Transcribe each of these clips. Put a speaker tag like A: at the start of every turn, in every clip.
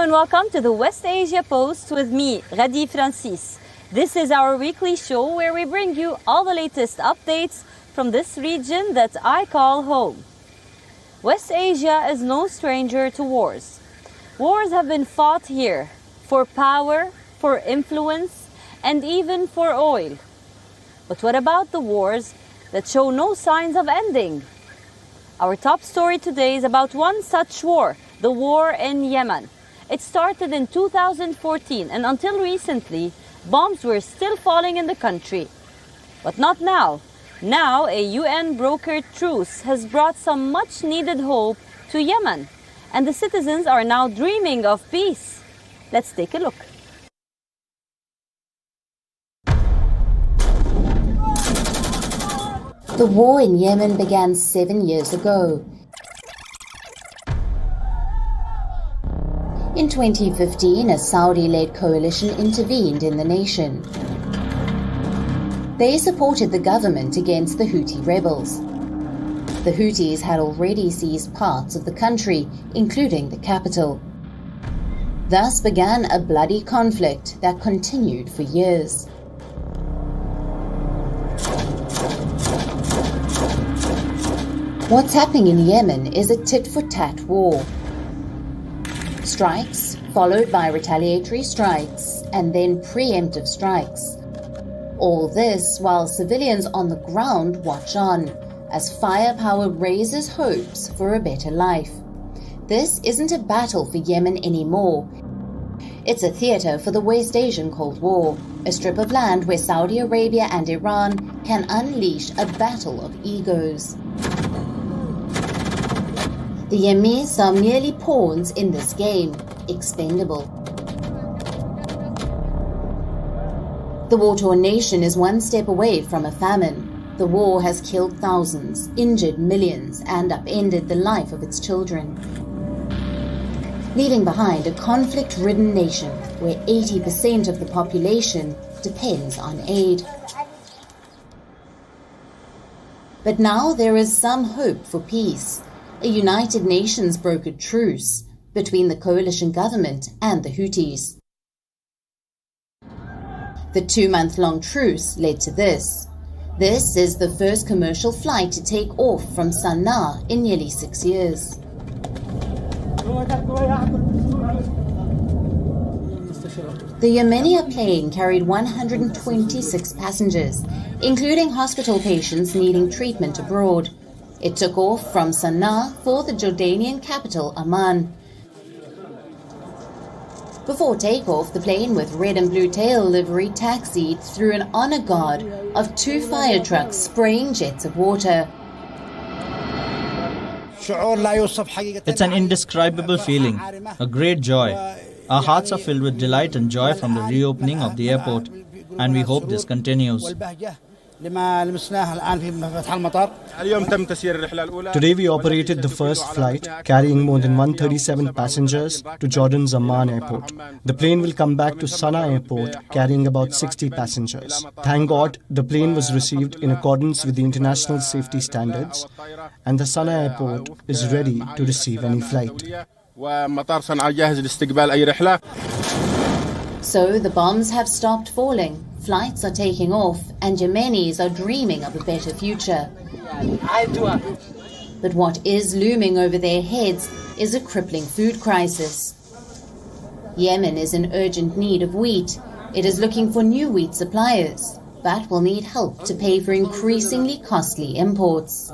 A: and welcome to the West Asia Post with me, Ghadi Francis. This is our weekly show where we bring you all the latest updates from this region that I call home. West Asia is no stranger to wars. Wars have been fought here for power, for influence, and even for oil. But what about the wars that show no signs of ending? Our top story today is about one such war, the war in Yemen. It started in 2014 and until recently, bombs were still falling in the country. But not now. Now a UN-brokered truce has brought some much-needed hope to Yemen. And the citizens are now dreaming of peace. Let's take a look.
B: The war in Yemen began 7 years ago. In 2015, a Saudi-led coalition intervened in the nation. They supported the government against the Houthi rebels. The Houthis had already seized parts of the country, including the capital. Thus began a bloody conflict that continued for years. What's happening in Yemen is a tit-for-tat war. Strikes, followed by retaliatory strikes, and then preemptive strikes. All this while civilians on the ground watch on, as firepower raises hopes for a better life. This isn't a battle for Yemen anymore. It's a theater for the West Asian Cold War, a strip of land where Saudi Arabia and Iran can unleash a battle of egos. The Yemenis are merely pawns in this game, expendable. The war-torn nation is one step away from a famine. The war has killed thousands, injured millions, and upended the life of its children, leaving behind a conflict-ridden nation where 80% of the population depends on aid. But now there is some hope for peace. A United Nations brokered truce between the coalition government and the Houthis. The 2-month-long truce led to this. This is the first commercial flight to take off from Sana'a in nearly 6 years. The Yemeni plane carried 126 passengers, including hospital patients needing treatment abroad. It took off from Sana'a for the Jordanian capital, Amman. Before takeoff, the plane with red and blue tail livery taxied through an honor guard of 2 fire trucks spraying jets of water.
C: It's an indescribable feeling, a great joy. Our hearts are filled with delight and joy from the reopening of the airport, and we hope this continues.
D: Today
E: we operated the first flight carrying more than 137 passengers to Jordan's Amman airport. The plane will come back to Sana'a airport carrying about 60 passengers. Thank God the plane was received in accordance with the international safety standards, and the Sana'a airport is ready to receive any flight.
B: So the bombs have stopped falling, flights are taking off, and Yemenis are dreaming of a better future. But what is looming over their heads is a crippling food crisis. Yemen is in urgent need of wheat. It is looking for new wheat suppliers, but will need help to pay for increasingly costly imports.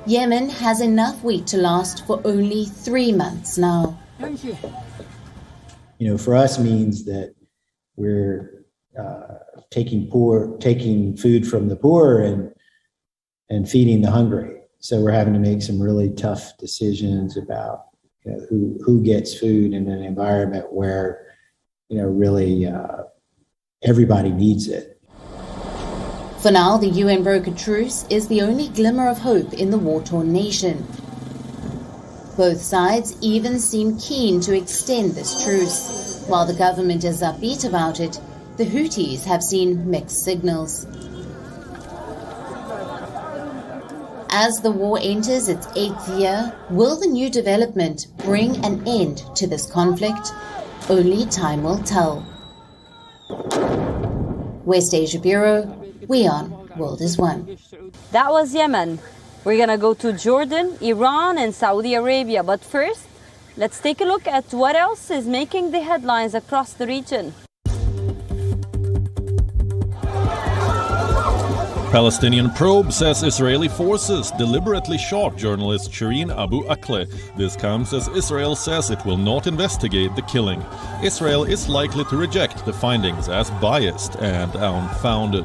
B: Yemen has enough wheat to last for only 3 months now.
F: For us means that we're taking food from the poor and feeding the hungry. So we're having to make some really tough decisions about who gets food in an environment where really everybody needs it.
B: For now, the UN brokered truce is the only glimmer of hope in the war-torn nation. Both sides even seem keen to extend this truce. While the government is upbeat about it, the Houthis have seen mixed signals. As the war enters its 8th year, will the new development bring an end to this conflict? Only time will tell. West Asia Bureau, WION World is One.
A: That was Yemen. We're gonna go to Jordan, Iran, and Saudi Arabia. But first, let's take a look at what else is making the headlines across the region.
D: Palestinian probe says Israeli forces deliberately shot journalist Shireen Abu Akleh. This comes as Israel says it will not investigate the killing. Israel is likely to reject the findings as biased and unfounded.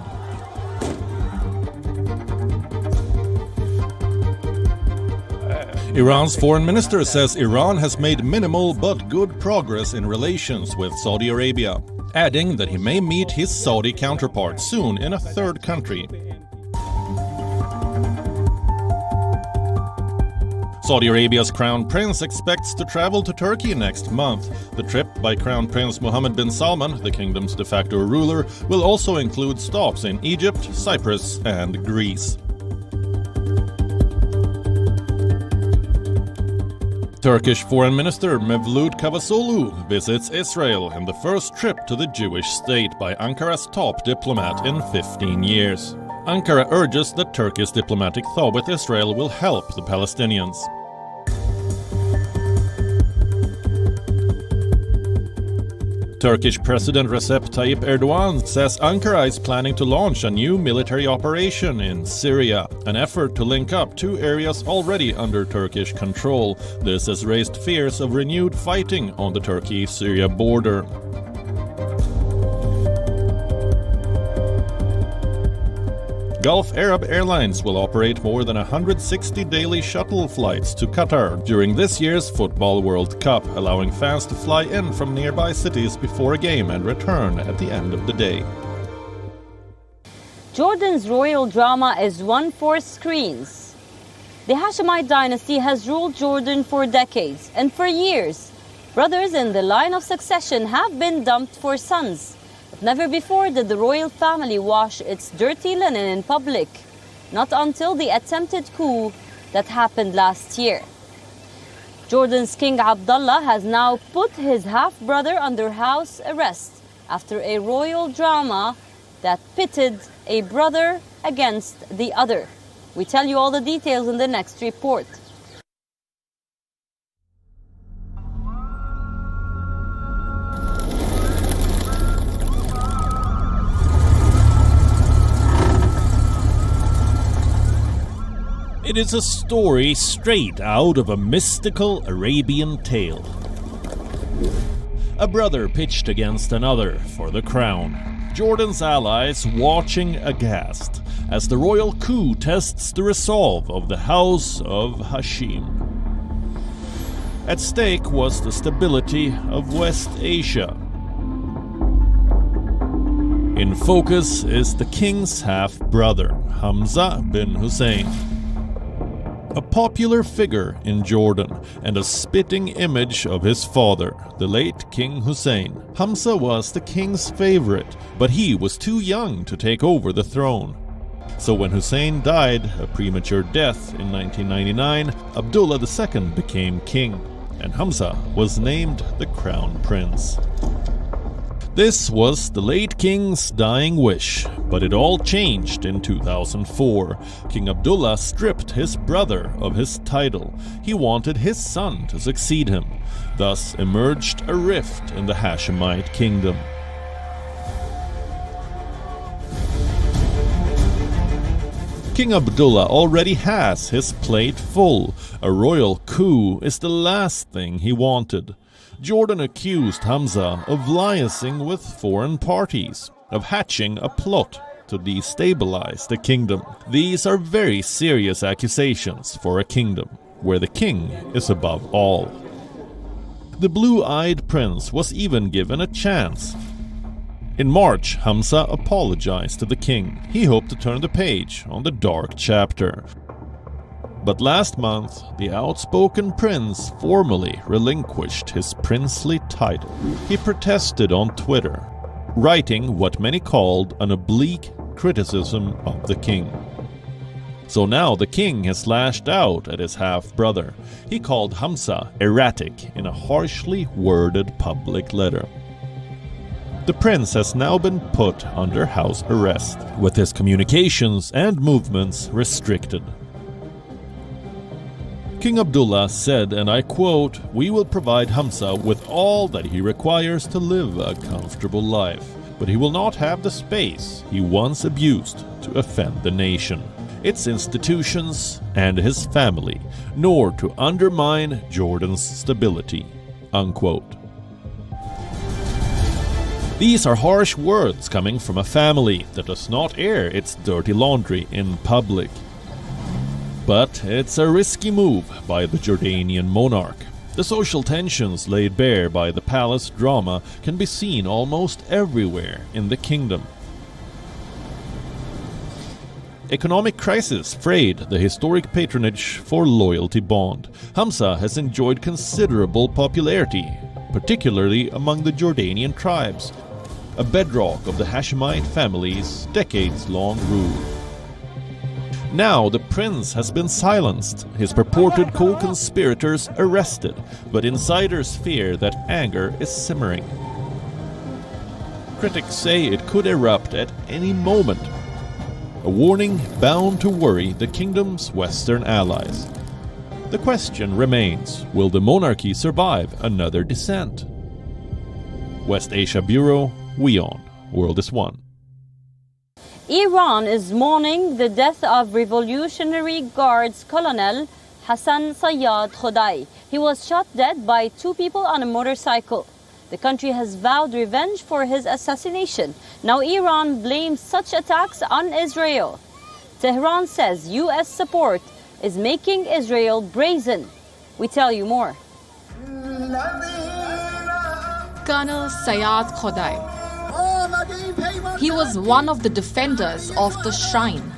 D: Iran's foreign minister says Iran has made minimal but good progress in relations with Saudi Arabia, adding that he may meet his Saudi counterpart soon in a third country. Saudi Arabia's Crown Prince expects to travel to Turkey next month. The trip by Crown Prince Mohammed bin Salman, the kingdom's de facto ruler, will also include stops in Egypt, Cyprus, and Greece. Turkish Foreign Minister Mevlut Cavusoglu visits Israel in the first trip to the Jewish state by Ankara's top diplomat in 15 years. Ankara urges that Turkey's diplomatic thaw with Israel will help the Palestinians. Turkish President Recep Tayyip Erdogan says Ankara is planning to launch a new military operation in Syria, an effort to link up two areas already under Turkish control. This has raised fears of renewed fighting on the Turkey-Syria border. Gulf Arab Airlines will operate more than 160 daily shuttle flights to Qatar during this year's Football World Cup, allowing fans to fly in from nearby cities before a game and return at the end of the day.
A: Jordan's royal drama is one for screens. The Hashemite dynasty has ruled Jordan for decades, and for years, brothers in the line of succession have been dumped for sons. Never before did the royal family wash its dirty linen in public, not until the attempted coup that happened last year. Jordan's King Abdullah has now put his half-brother under house arrest after a royal drama that pitted a brother against the other. We tell you all the details in the next report.
D: It is a story straight out of a mystical Arabian tale. A brother pitched against another for the crown. Jordan's allies watching aghast as the royal coup tests the resolve of the House of Hashim. At stake was the stability of West Asia. In focus is the king's half-brother, Hamza bin Hussein. A popular figure in Jordan and a spitting image of his father, the late King Hussein. Hamza was the king's favorite, but he was too young to take over the throne. So when Hussein died a premature death in 1999, Abdullah II became king, and Hamza was named the crown prince. This was the late king's dying wish, but it all changed in 2004. King Abdullah stripped his brother of his title. He wanted his son to succeed him. Thus emerged a rift in the Hashemite kingdom. King Abdullah already has his plate full. A royal coup is the last thing he wanted. Jordan accused Hamza of liaising with foreign parties, of hatching a plot to destabilize the kingdom. These are very serious accusations for a kingdom where the king is above all. The blue-eyed prince was even given a chance. In March, Hamza apologized to the king. He hoped to turn the page on the dark chapter. But last month, the outspoken prince formally relinquished his princely title. He protested on Twitter, writing what many called an oblique criticism of the king. So now the king has lashed out at his half-brother. He called Hamza erratic in a harshly worded public letter. The prince has now been put under house arrest, with his communications and movements restricted. King Abdullah said, and I quote, "We will provide Hamza with all that he requires to live a comfortable life, but he will not have the space he once abused to offend the nation, its institutions, and his family, nor to undermine Jordan's stability." Unquote. These are harsh words coming from a family that does not air its dirty laundry in public. But it's a risky move by the Jordanian monarch. The social tensions laid bare by the palace drama can be seen almost everywhere in the kingdom. Economic crisis frayed the historic patronage for loyalty bond. Hamza has enjoyed considerable popularity, particularly among the Jordanian tribes, a bedrock of the Hashemite family's decades-long rule. Now the prince has been silenced, his purported co-conspirators arrested, but insiders fear that anger is simmering. Critics say it could erupt at any moment, a warning bound to worry the kingdom's Western allies. The question remains, will the monarchy survive another descent? West Asia Bureau, WION, World is One.
A: Iran is mourning the death of Revolutionary Guards Colonel Hassan Sayyad Khodai. He was shot dead by two people on a motorcycle. The country has vowed revenge for his assassination. Now Iran blames such attacks on Israel. Tehran says US support is making Israel brazen. We tell you more.
G: Colonel Sayyad Khodai. He was one of the defenders of the shrine.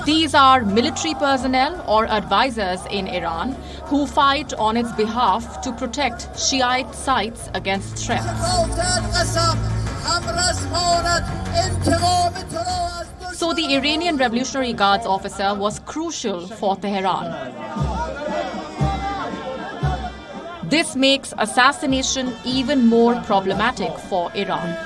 G: These are military personnel or advisors in Iran who fight on its behalf to protect Shiite sites against threats. So the Iranian Revolutionary Guards officer was crucial for Tehran. This makes assassination even more problematic for Iran.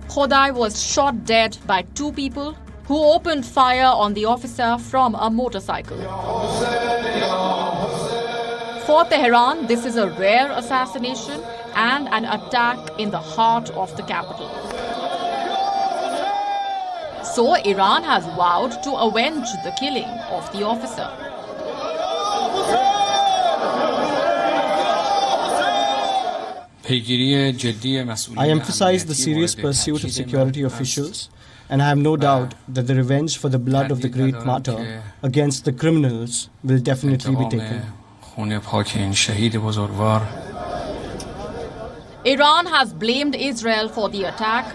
G: Khodai was shot dead by two people who opened fire on the officer from a motorcycle. For Tehran, this is a rare assassination and an attack in the heart of the capital. So Iran has vowed to avenge the killing of the officer.
E: I emphasize the serious pursuit of security officials, and I have no doubt that the revenge for the blood of the great martyr against the criminals will definitely be taken.
G: Iran has blamed Israel for the attack.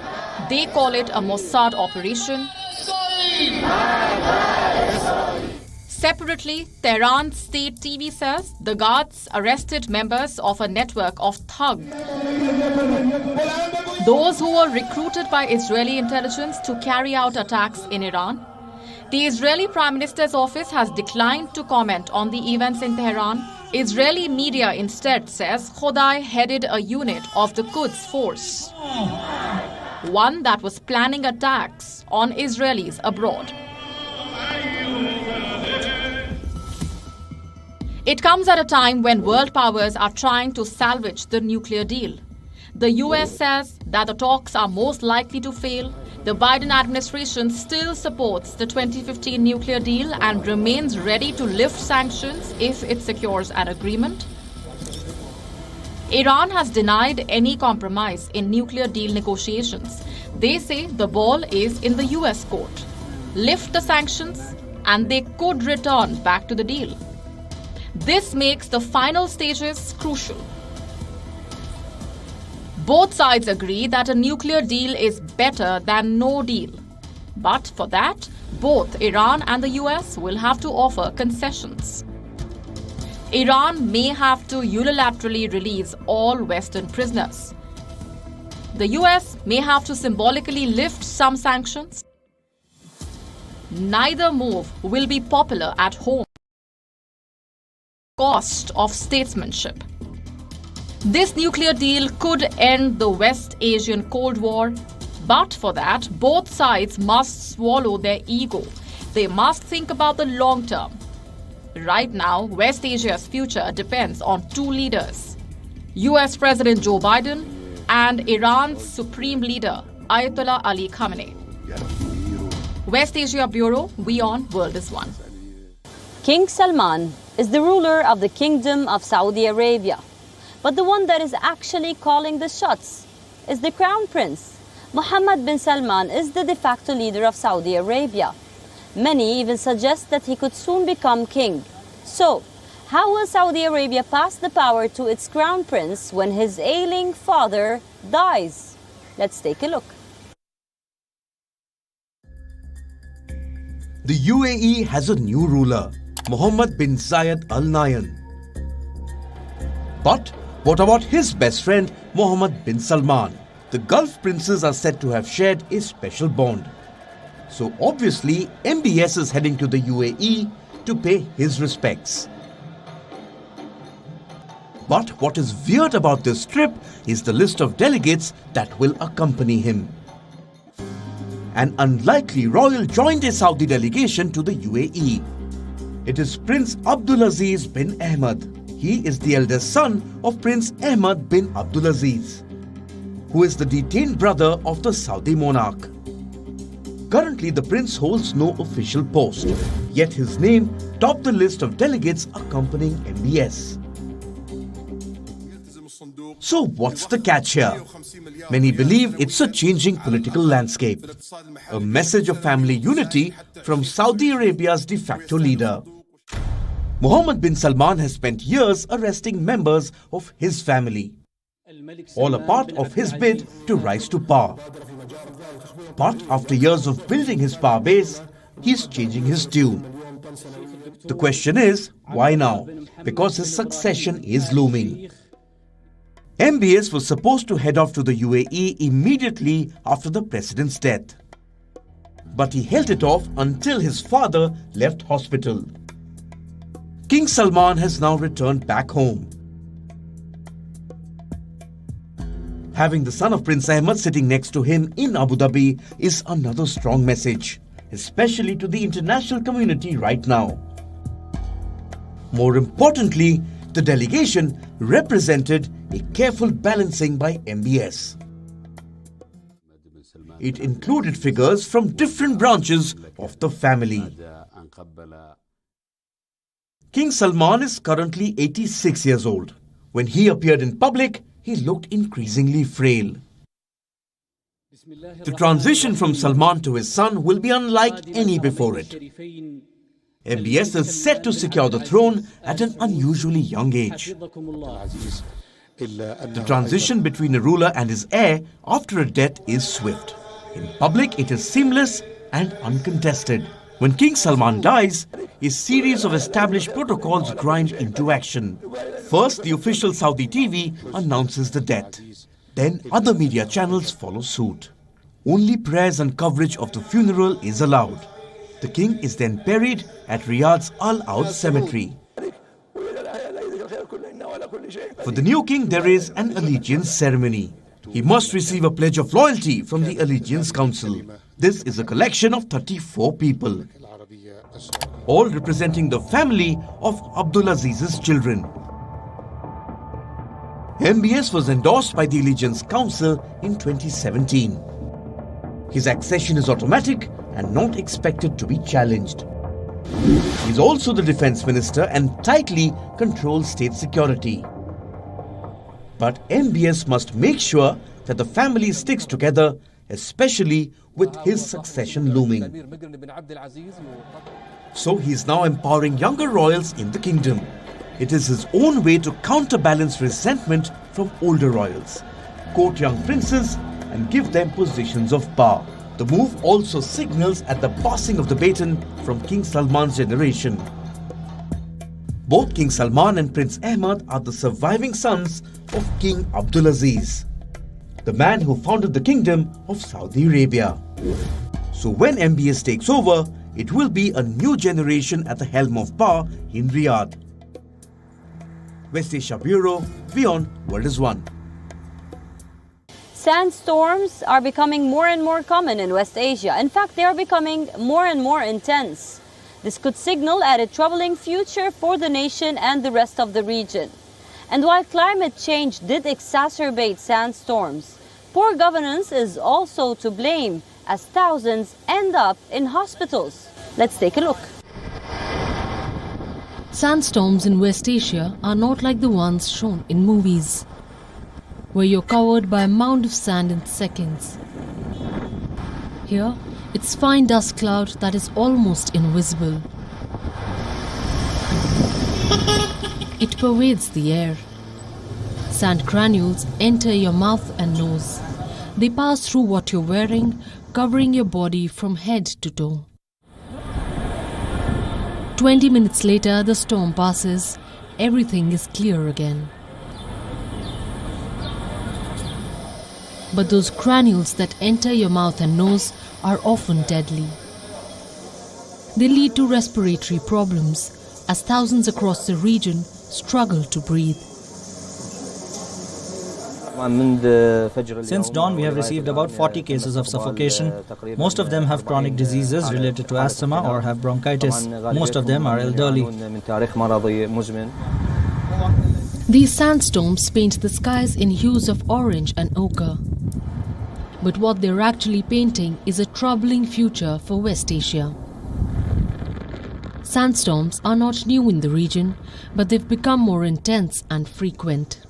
G: They call it a Mossad operation. Separately, Tehran state TV says the guards arrested members of a network of thugs. Those who were recruited by Israeli intelligence to carry out attacks in Iran. The Israeli Prime Minister's office has declined to comment on the events in Tehran. Israeli media instead says Khodai headed a unit of the Quds force, one that was planning attacks on Israelis abroad. It comes at a time when world powers are trying to salvage the nuclear deal. The US says that the talks are most likely to fail. The Biden administration still supports the 2015 nuclear deal and remains ready to lift sanctions if it secures an agreement. Iran has denied any compromise in nuclear deal negotiations. They say the ball is in the US court. Lift the sanctions and they could return back to the deal. This makes the final stages crucial. Both sides agree that a nuclear deal is better than no deal. But for that, both Iran and the US will have to offer concessions. Iran may have to unilaterally release all Western prisoners. The US may have to symbolically lift some sanctions. Neither move will be popular at home. Cost of statesmanship. This nuclear deal could end the West Asian Cold War, but for that, both sides must swallow their ego. They must think about the long term. Right now, West Asia's future depends on two leaders, US President Joe Biden and Iran's Supreme Leader, Ayatollah Ali Khamenei. West Asia Bureau, WION World is One.
A: King Salman is the ruler of the Kingdom of Saudi Arabia. But the one that is actually calling the shots is the Crown Prince. Mohammed bin Salman is the de facto leader of Saudi Arabia. Many even suggest that he could soon become king. So, how will Saudi Arabia pass the power to its Crown Prince when his ailing father dies? Let's take a look.
H: The UAE has a new ruler, Mohammed bin Zayed Al Nahyan. But what about his best friend, Mohammed bin Salman? The Gulf princes are said to have shared a special bond. So obviously, MBS is heading to the UAE to pay his respects. But what is weird about this trip is the list of delegates that will accompany him. An unlikely royal joined a Saudi delegation to the UAE. It is Prince Abdulaziz bin Ahmed. He is the eldest son of Prince Ahmed bin Abdulaziz, who is the detained brother of the Saudi monarch. Currently, the prince holds no official post, yet his name topped the list of delegates accompanying MBS. So what's the catch here? Many believe it's a changing political landscape, a message of family unity from Saudi Arabia's de facto leader. Mohammed bin Salman has spent years arresting members of his family, all a part of his bid to rise to power. But after years of building his power base, he's changing his tune. The question is, why now? Because his succession is looming. MBS was supposed to head off to the UAE immediately after the president's death. But he held it off until his father left hospital. King Salman has now returned back home. Having the son of Prince Ahmed sitting next to him in Abu Dhabi is another strong message, especially to the international community right now. More importantly, the delegation represented a careful balancing by MBS. It included figures from different branches of the family. King Salman is currently 86 years old. When he appeared in public, he looked increasingly frail. The transition from Salman to his son will be unlike any before it. MBS is set to secure the throne at an unusually young age. The transition between a ruler and his heir after a death is swift. In public, it is seamless and uncontested. When King Salman dies, a series of established protocols grind into action. First, the official Saudi TV announces the death. Then other media channels follow suit. Only prayers and coverage of the funeral is allowed. The king is then buried at Riyadh's Al Aud cemetery. For the new king, there is an allegiance ceremony. He must receive a pledge of loyalty from the Allegiance Council. This is a collection of 34 people, all representing the family of Abdulaziz's children. MBS was endorsed by the Allegiance Council in 2017. His accession is automatic and not expected to be challenged. He is also the defense minister and tightly controls state security. But MBS must make sure that the family sticks together, especially with his succession looming. So he is now empowering younger royals in the kingdom. It is his own way to counterbalance resentment from older royals, court young princes and give them positions of power. The move also signals at the passing of the baton from King Salman's generation. Both King Salman and Prince Ahmed are the surviving sons of King Abdulaziz. the man who founded the Kingdom of Saudi Arabia. So when MBS takes over, it will be a new generation at the helm of power in Riyadh. West Asia Bureau, WION World is One.
A: Sandstorms are becoming more and more common in West Asia. In fact, they are becoming more and more intense. This could signal at a troubling future for the nation and the rest of the region. And while climate change did exacerbate sandstorms, poor governance is also to blame, as thousands end up in hospitals. Let's take a look.
I: Sandstorms in West Asia are not like the ones shown in movies, where you're covered by a mound of sand in seconds. Here, it's fine dust cloud that is almost invisible. It pervades the air. Sand granules enter your mouth and nose. They pass through what you're wearing, covering your body from head to toe. 20 minutes later, the storm passes. Everything is clear again. But those granules that enter your mouth and nose are often deadly. They lead to respiratory problems as thousands across the region struggle to breathe.
C: Since dawn, we have received about 40 cases of suffocation. Most of them have chronic diseases related to asthma or have bronchitis. Most of them are elderly.
I: These sandstorms paint the skies in hues of orange and ochre. But what they're actually painting is a troubling future for West Asia. Sandstorms are not new in the region, but they've become more intense and frequent.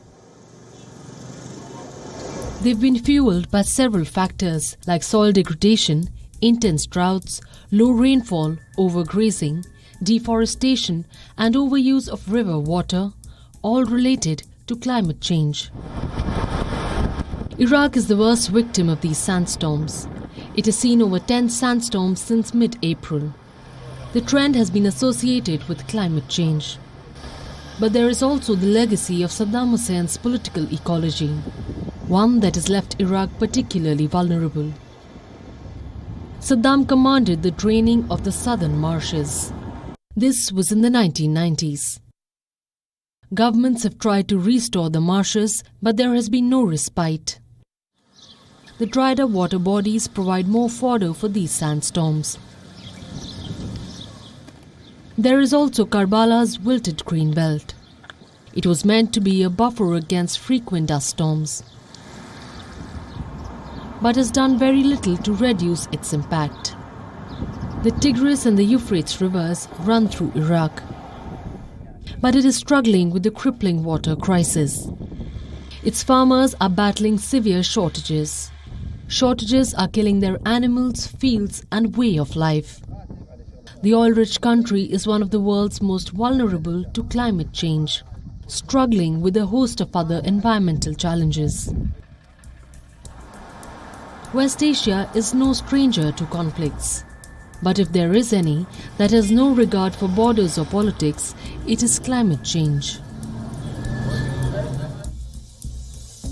I: They've been fueled by several factors like soil degradation, intense droughts, low rainfall, overgrazing, deforestation, and overuse of river water, all related to climate change. Iraq is the worst victim of these sandstorms. It has seen over 10 sandstorms since mid-April. The trend has been associated with climate change. But there is also the legacy of Saddam Hussein's political ecology, one that has left Iraq particularly vulnerable. Saddam commanded the draining of the southern marshes. This was in the 1990s. Governments have tried to restore the marshes, but there has been no respite. The dried up water bodies provide more fodder for these sandstorms. There is also Karbala's wilted green belt. It was meant to be a buffer against frequent dust storms, but has done very little to reduce its impact. The Tigris and the Euphrates rivers run through Iraq, but it is struggling with the crippling water crisis. Its farmers are battling severe shortages. Shortages are killing their animals, fields, and way of life. The oil-rich country is one of the world's most vulnerable to climate change, struggling with a host of other environmental challenges. West Asia is no stranger to conflicts. But if there is any that has no regard for borders or politics, it is climate change.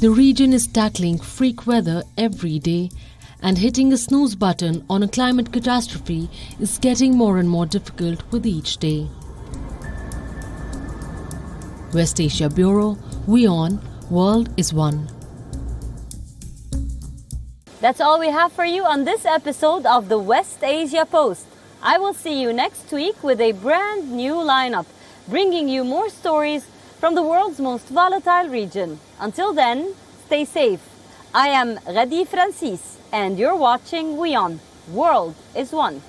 I: The region is tackling freak weather every day, and hitting a snooze button on a climate catastrophe is getting more and more difficult with each day. West Asia Bureau, WION World is One.
A: That's all we have for you on this episode of the West Asia Post. I will see you next week with a brand new lineup, bringing you more stories from the world's most volatile region. Until then, stay safe. I am Ghadi Francis, and you're watching WION World is One.